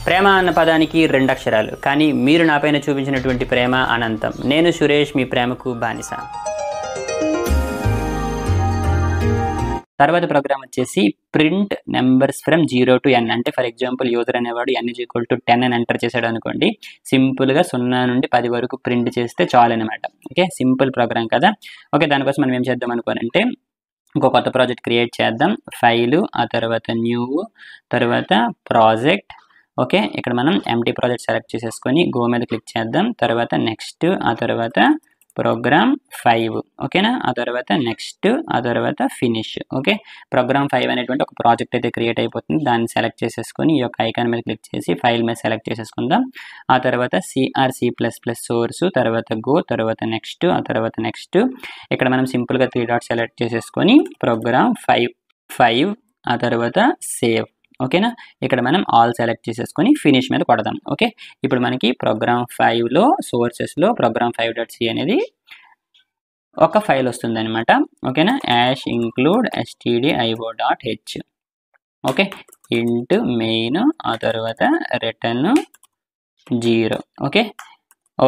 ప్రేమ అన్న పదానికి రెండు అక్షరాలు, కానీ మీరు నాపైన చూపించినటువంటి ప్రేమ అనంతం. నేను సురేష్, మీ ప్రేమకు బానిస. తర్వాత ప్రోగ్రామ్ వచ్చేసి print numbers from 0 to n. అంటే ఫర్ ఎగ్జాంపుల్ యూజర్ అనేవాడు n = 10 అని ఎంటర్ చేశాడు అనుకోండి, సింపుల్గా 0 నుండి 10 వరకు ప్రింట్ చేస్తే చాలు అనమాట. ఓకే, సింపుల్ ప్రోగ్రామ్ కదా. ఓకే, దానికోసం మనం ఏం చేద్దాం అనుకోనంటే ఇంకో కొత్త ప్రాజెక్ట్ క్రియేట్ చేద్దాం. ఫైలు, ఆ తర్వాత న్యూ, తర్వాత ప్రాజెక్ట్. ఓకే, ఇక్కడ మనం ఎంటీ ప్రాజెక్ట్ సెలెక్ట్ చేసేసుకొని గో మీద క్లిక్ చేద్దాం. తర్వాత నెక్స్ట్, ఆ తర్వాత ప్రోగ్రామ్ 5. ఓకేనా, ఆ తర్వాత నెక్స్ట్, ఆ తర్వాత ఫినిష్. ఓకే, ప్రోగ్రామ్ 5 అనేటువంటి ఒక ప్రాజెక్ట్ అయితే క్రియేట్ అయిపోతుంది. దాన్ని సెలెక్ట్ చేసేసుకొని ఈ యొక్క ఐకాన్ మీద క్లిక్ చేసి ఫైల్ మీద సెలెక్ట్ చేసేసుకుందాం. ఆ తర్వాత C++ సోర్స్, తర్వాత గో, తర్వాత నెక్స్ట్, ఆ తర్వాత నెక్స్ట్. ఇక్కడ మనం సింపుల్గా 3 డాట్స్ సెలెక్ట్ చేసేసుకొని ప్రోగ్రామ్ 5, ఆ తర్వాత సేవ్. ఓకేనా, ఇక్కడ మనం ఆల్ సెలెక్ట్ చేసేసుకొని ఫినిష్ మీద కొడదాం. ఓకే, ఇప్పుడు మనకి ప్రోగ్రామ్ 5లో సోర్సెస్లో ప్రోగ్రామ్ 5.c అనేది ఒక ఫైల్ వస్తుంది అనమాట. ఓకేనా, #include stdio.h. ఓకే, ఇంట్ మెయిన్, ఆ తర్వాత రిటర్న్ 0. ఓకే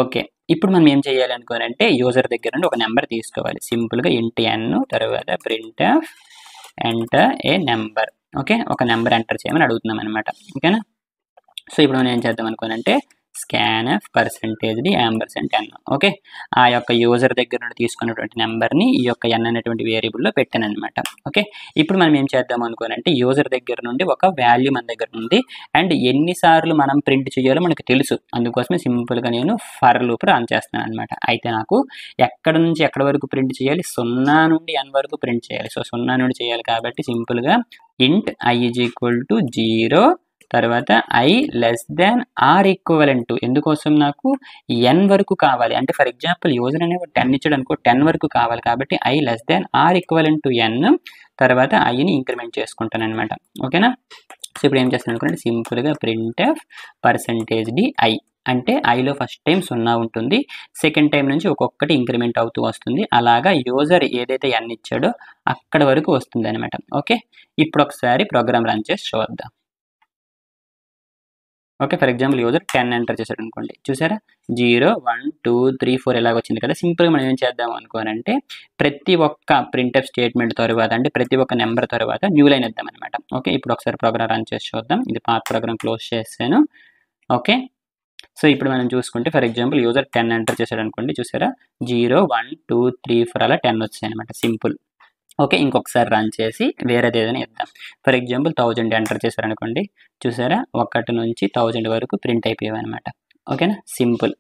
ఓకే ఇప్పుడు మనం ఏం చేయాలి అనుకోనంటే యూజర్ దగ్గర నుండి ఒక నెంబర్ తీసుకోవాలి. సింపుల్గా ఇంట్ n, తర్వాత print enter a number. Okay, ఒక నెంబర్ ఎంటర్ చేయమని అడుగుతున్నాం అనమాట. ఓకేనా, సో ఇప్పుడు మనం ఏం చేద్దాం అనుకోనంటే scanf %d&n. ఓకే, ఆ యొక్క యూజర్ దగ్గర నుండి తీసుకున్నటువంటి నెంబర్ని ఈ యొక్క n అనేటువంటి వేరియబుల్లో పెట్టాను అనమాట. ఓకే, ఇప్పుడు మనం ఏం చేద్దాం అనుకోనంటే యూజర్ దగ్గర నుండి ఒక వాల్యూ మన దగ్గర ఉంది అండ్ ఎన్నిసార్లు మనం ప్రింట్ చేయాలో మనకు తెలుసు. అందుకోసమే సింపుల్గా నేను ఫర్ లూప్ రన్ చేస్తున్నాను అనమాట. అయితే నాకు ఎక్కడ నుంచి ఎక్కడ వరకు ప్రింట్ చేయాలి, 0 నుండి n వరకు ప్రింట్ చేయాలి. సో 0 నుండి చేయాలి కాబట్టి సింపుల్గా ఇంట్ i = 0, తర్వాత i <= ఎందుకోసం నాకు n వరకు కావాలి. అంటే ఫర్ ఎగ్జాంపుల్ యూజర్ అనేవి 10 ఇచ్చాడు అనుకో, 10 వరకు కావాలి కాబట్టి i <= n, తర్వాత iని ఇంక్రిమెంట్ చేసుకుంటాను అనమాట. ఓకేనా, సో ఇప్పుడు ఏం చేస్తాను అనుకుంటే సింపుల్గా printf %di. అంటే ఐలో ఫస్ట్ టైం 0 ఉంటుంది, సెకండ్ టైం నుంచి ఒక్కొక్కటి ఇంక్రిమెంట్ అవుతూ వస్తుంది. అలాగా యూజర్ ఏదైతే n ఇచ్చాడో అక్కడ వరకు వస్తుంది అనమాట. ఓకే, ఇప్పుడు ఒకసారి ప్రోగ్రామ్ రన్ చేసి చూద్దాం. Okay, for example user 10 enter చేశాడు అనుకోండి, చూసారా 0 1 2 3 4 ఇలాగ వచ్చింది కదా. సింపుల్గా మనం ఏం చేద్దాం అనుకోనంటే ప్రతి ఒక్క ప్రింట్ఎఫ్ స్టేట్మెంట్ తర్వాత, అంటే ప్రతి ఒక్క నెంబర్ తర్వాత న్యూ లైన్ ఇద్దాం అనమాట. ఓకే, ఇప్పుడు ఒకసారి ప్రోగ్రామ్ రన్ చేసి చూద్దాం. ఇది పాత ప్రోగ్రామ్ క్లోజ్ చేశాను. ఓకే, సో ఇప్పుడు మనం చూసుకుంటే ఫర్ ఎగ్జాంపుల్ యూజర్ 10 ఎంటర్ చేశాడు అనుకోండి, చూసారా 0 1 2 3 4 అలా 10 వచ్చాయి అనమాట. సింపుల్. ఓకే, ఇంకొకసారి రన్ చేసి వేరేది ఏదైనా ఇద్దాం. ఫర్ ఎగ్జాంపుల్ 1000 ఎంటర్ చేశారనుకోండి, చూసారా 1 నుంచి 1000 వరకు ప్రింట్ అయిపోయాయి అనమాట. ఓకేనా, సింపుల్.